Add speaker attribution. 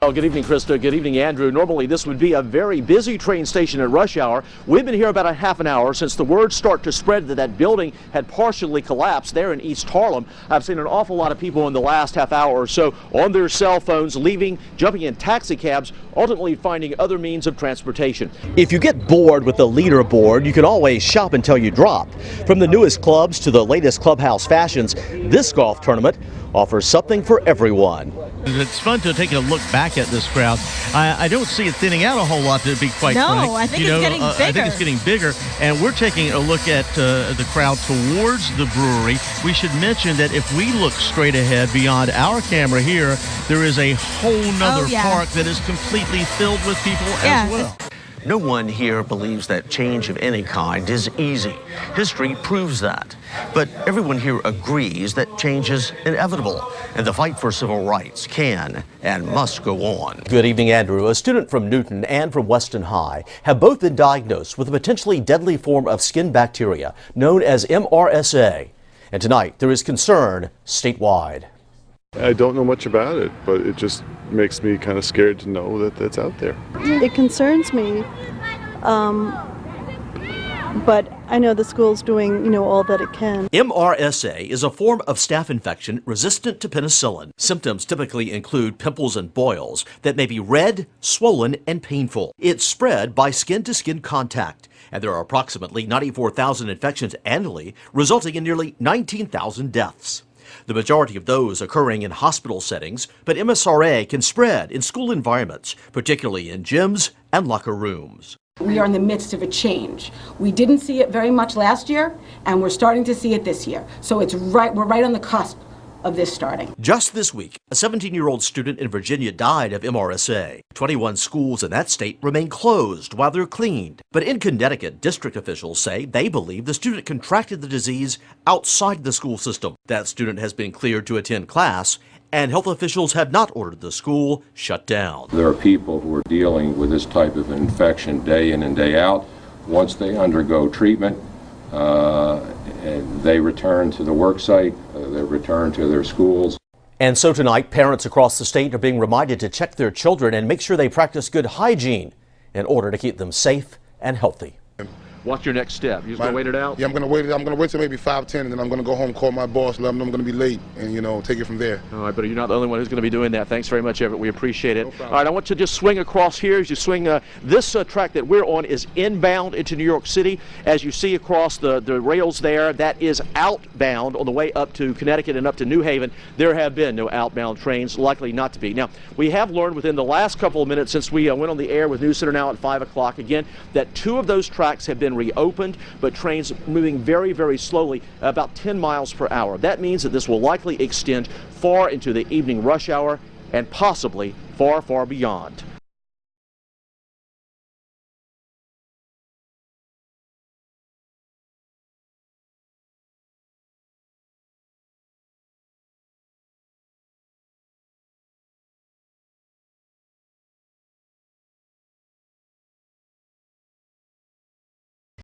Speaker 1: Well, good evening, Krista. Good evening, Andrew. Normally, this would be a very busy train station at rush hour. We've been here about a half an hour since the word started to spread that that building had partially collapsed there in East Harlem. I've seen an awful lot of people in the last half hour or so on their cell phones, leaving, jumping in taxi cabs, ultimately finding other means of transportation. If you get bored with the leaderboard, you can always shop until you drop. From the newest clubs to the latest clubhouse fashions, this golf tournament offers something for everyone.
Speaker 2: It's fun to take a look back at this crowd. I don't see it thinning out a whole lot, to be quite frank.
Speaker 3: No, I think it's getting bigger.
Speaker 2: I think it's getting bigger, and we're taking a look at the crowd towards the brewery. We should mention that if we look straight ahead beyond our camera here, there is a whole nother park that is completely filled with people as well. No one here believes that change of any kind is easy. History proves that. But everyone here agrees that change is inevitable, and the fight for civil rights can and must go on.
Speaker 1: Good evening, Andrew. A student from Newton and from Weston High have both been diagnosed with a potentially deadly form of skin bacteria known as MRSA. And tonight, there is concern statewide.
Speaker 4: I don't know much about it, but it just makes me kind of scared to know that that's out there.
Speaker 5: It concerns me, but I know the school's doing, all that it can.
Speaker 1: MRSA is a form of staph infection resistant to penicillin. Symptoms typically include pimples and boils that may be red, swollen, and painful. It's spread by skin-to-skin contact, and there are approximately 94,000 infections annually, resulting in nearly 19,000 deaths. The majority of those occurring in hospital settings, but MSRA can spread in school environments, particularly in gyms and locker rooms.
Speaker 6: We are in the midst of a change. We didn't see it very much last year, and we're starting to see it this year. So we're right on the cusp of this starting.
Speaker 1: Just this week, a 17-year-old student in Virginia died of MRSA. 21 schools in that state remain closed while they're cleaned. But in Connecticut, district officials say they believe the student contracted the disease outside the school system. That student has been cleared to attend class, and health officials have not ordered the school shut down.
Speaker 7: There are people who are dealing with this type of infection day in and day out. Once they undergo treatment, they return to the work site, they return to their schools.
Speaker 1: And so tonight, parents across the state are being reminded to check their children and make sure they practice good hygiene in order to keep them safe and healthy. What's your next step? You just gonna wait it out?
Speaker 8: Yeah, I'm gonna wait till maybe 5:10, and then I'm gonna go home, call my boss, let them know I'm gonna be late, and take it from there.
Speaker 1: All right, but you're not the only one who's going to be doing that. Thanks very much, Everett. We appreciate it. No All right, I want you to just swing across here. As you swing, this track that we're on is inbound into New York City. As you see across the rails there, that is outbound on the way up to Connecticut and up to New Haven. There have been no outbound trains, likely not to be. Now, we have learned within the last couple of minutes since we went on the air with News Center Now at 5 o'clock again that 2 of those tracks have been reopened, but trains moving very, very slowly, about 10 miles per hour. That means that this will likely extend far into the evening rush hour and possibly far, far beyond.